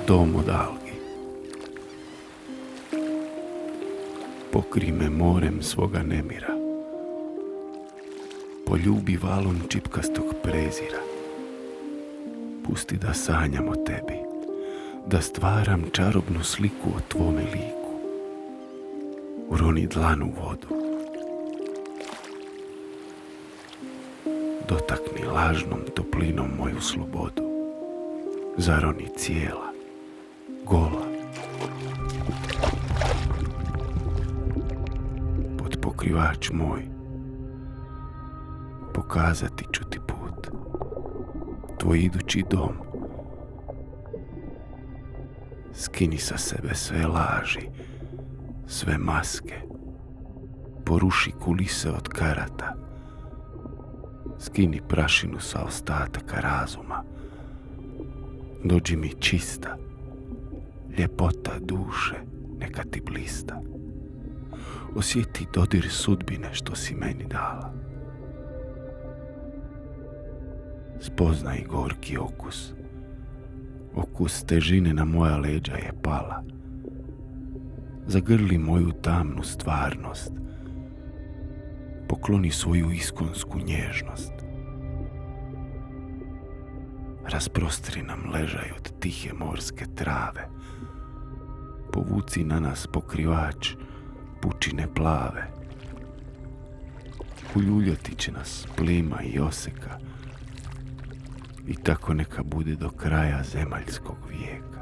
tom od algi. Pokri me morem svoga nemira. Poljubi valom čipkastog prezira. Pusti da sanjam o tebi, da stvaram čarobnu sliku o tvome liku. Uroni dlan u vodu. Dotakni lažnom toplinom moju slobodu. Zaroni cijela, gola. Pod pokrivač moj, pokazati ću ti put, tvoj idući dom. Skini sa sebe sve laži, sve maske, poruši kulise od karata, skini prašinu sa ostataka razuma. Dođi mi čista, ljepota duše neka ti blista. Osjeti dodir sudbine što si meni dala. Spoznaj gorki okus, okus težine na moja leđa je pala. Zagrli moju tamnu stvarnost, pokloni svoju iskonsku nježnost. Rasprostri nam ležaj od tihe morske trave, povuci na nas pokrivač pučine plave. Uljuljati će nas plima i oseka i tako neka bude do kraja zemaljskog vijeka.